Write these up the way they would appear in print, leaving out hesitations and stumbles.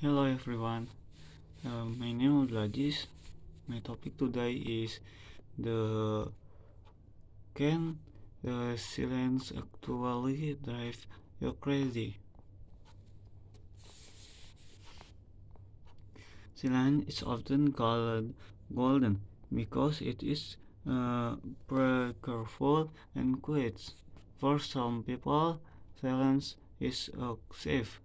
Hello everyone, my name is Gladys. My topic today is the can the silence actually drive you crazy? Silence is often called golden because it is careful and quiet. For some people, silence is a safe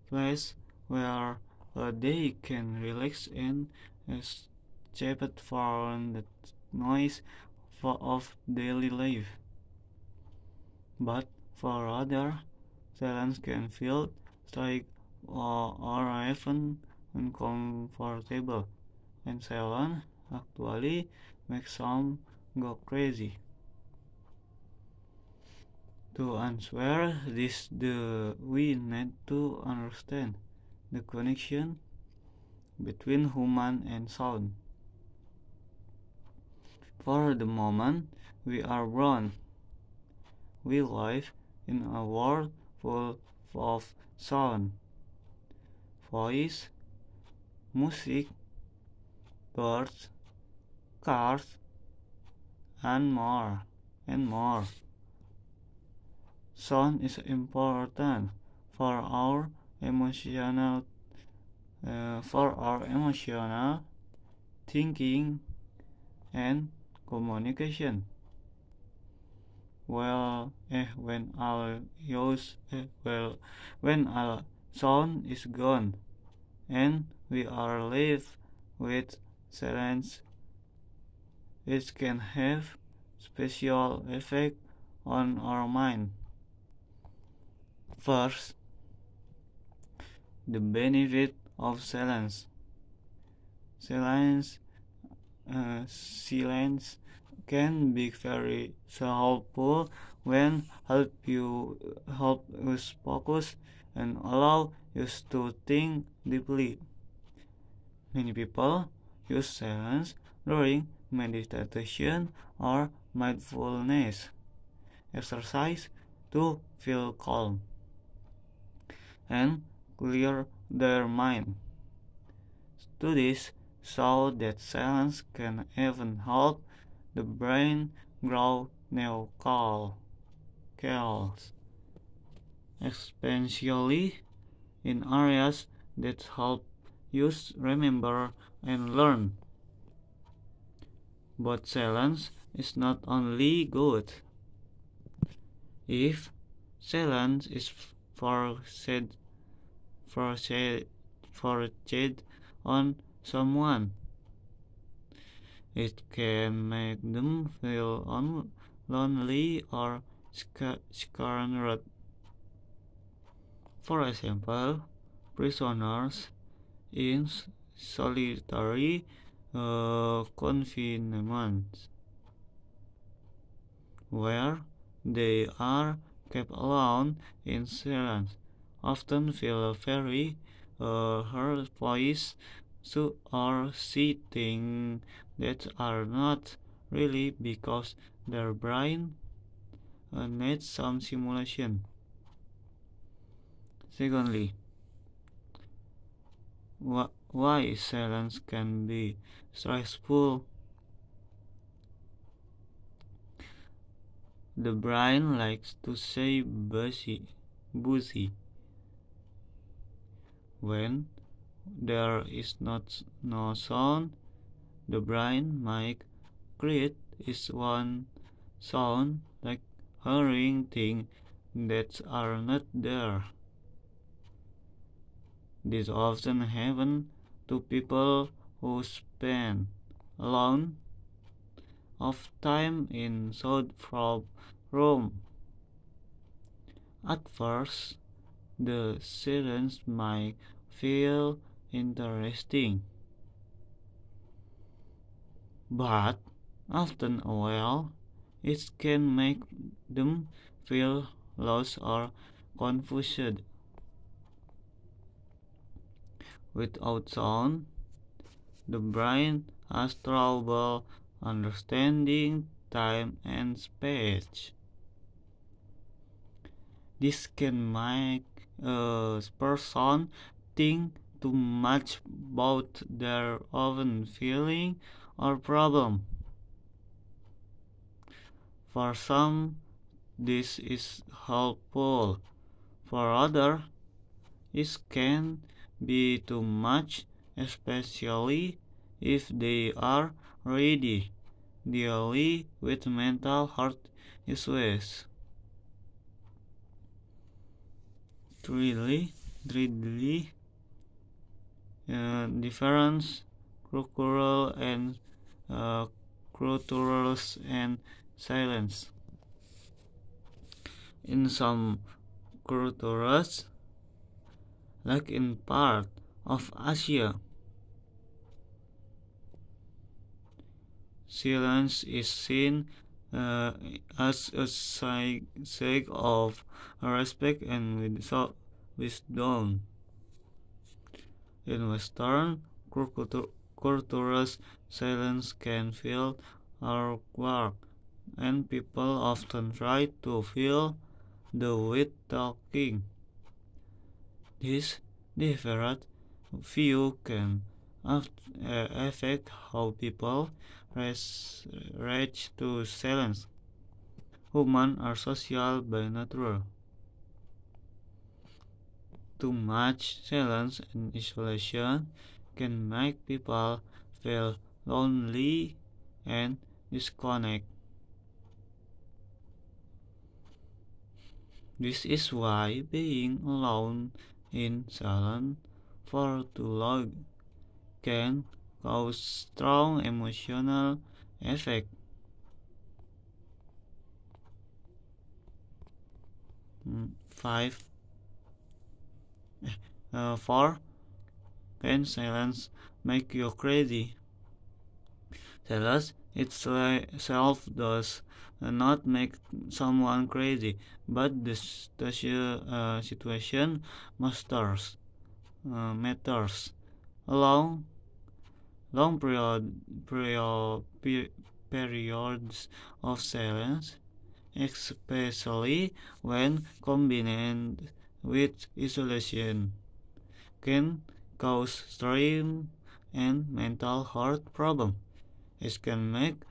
place where they can relax and escape from the noise of daily life. But for others, silence can feel like or even uncomfortable, and silence actually makes some go crazy. To answer this, we need to understand the connection between human and sound. For the moment we are born, we live in a world full of sound, voice, music, birds, cars, and more. Sound is important for our emotional thinking and communication. When our use when our sound is gone and we are left with silence, it can have special effect on our mind. First, the benefit of silence. Silence, silence can be very helpful when help us focus and allow us to think deeply. Many people use silence during meditation or mindfulness exercise to feel calm and clear their mind. Studies show that silence can even help the brain grow new cells, especially in areas that help you remember and learn. But silence is not only good. If silence is forced forced on someone, it can make them feel lonely or scared. For example, prisoners in solitary confinement, where they are kept alone in silence, often feel very hurt voice or see things that are not really because their brain needs some simulation. Secondly, why silence can be stressful. The brain likes to say busy. When there is no sound, the brain might create its one sound like hearing things that are not there. This often happens to people who spend alone of time in soundproof room. At first, the silence might feel interesting, but often a while it can make them feel lost or confused. Without sound, the brain has trouble understanding time and space. This can make a person think too much about their own feeling or problem. For some, this is helpful. For others, it can be too much, especially if they are already dealing with mental health issues. Thirdly, difference cultural and cultural and silence. In some cultures, like in part of Asia, silence is seen as a sign of respect and wisdom. In Western cultures, silence can feel awkward, and people often try to fill the with talking. This different view can affect how people reach to silence. Humans are social by nature. Too much silence and isolation can make people feel lonely and disconnected. This is why being alone in silence for too long can cause strong emotional effect. 5. 4. Can silence make you crazy? Silence itself does not make someone crazy, but the situation matters. Long, long periods of silence, especially when combined with isolation, can cause strain and mental health problems. It can make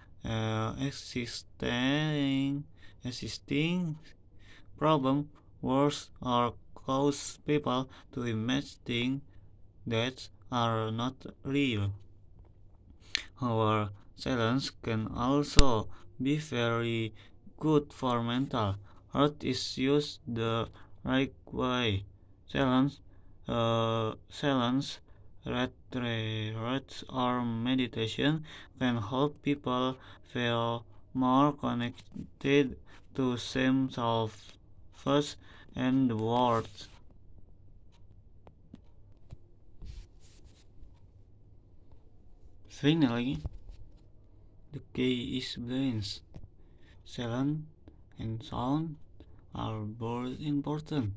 existing problem worse or cause people to imagine things that are not real. However, silence can also be very good for mental health is used the right way. Silence, silence, retreats or meditation can help people feel more connected to themselves and the world. Finally, the key is balance. Silence and sound are both important.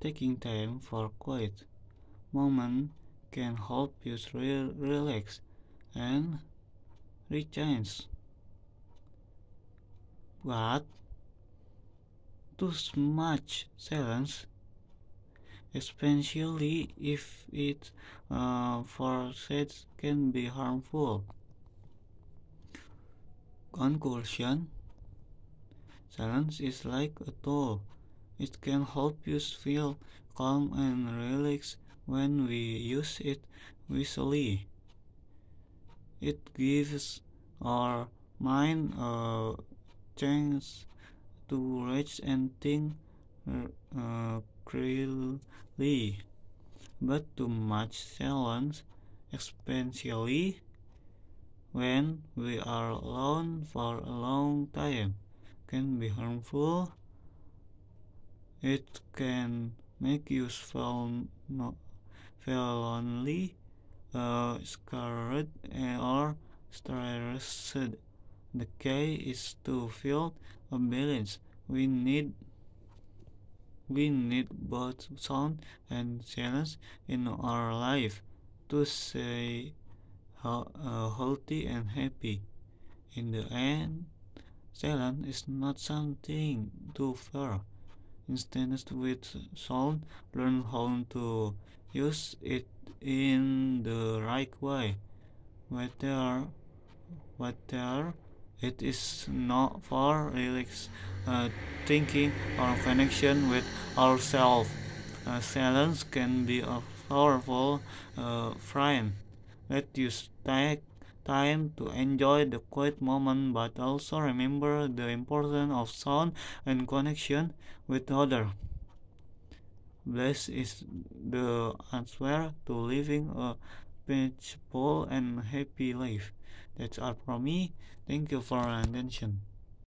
Taking time for quiet moment can help you relax and recharge. But too much silence, especially if it forces, can be harmful. Conclusion: silence is like a tool. It can help you feel calm and relaxed when we use it wisely. It gives our mind a chance to rest and think clearly. But too much silence, especially when we are alone for a long time, can be harmful. It can make you feel lonely, scared, or stressed. The key is to feel a balance. We need both sound and silence in our life to stay healthy and happy. In the end, silence is not something to fear. instead with sound, learn how to use it in the right way. Whether whether it is not for relax, thinking or connection with ourselves. Silence can be a powerful friend. Let you take time to enjoy the quiet moment, but also remember the importance of sound and connection with others. Blessed is the answer to living a peaceful and happy life. That's all from me. Thank you for your attention.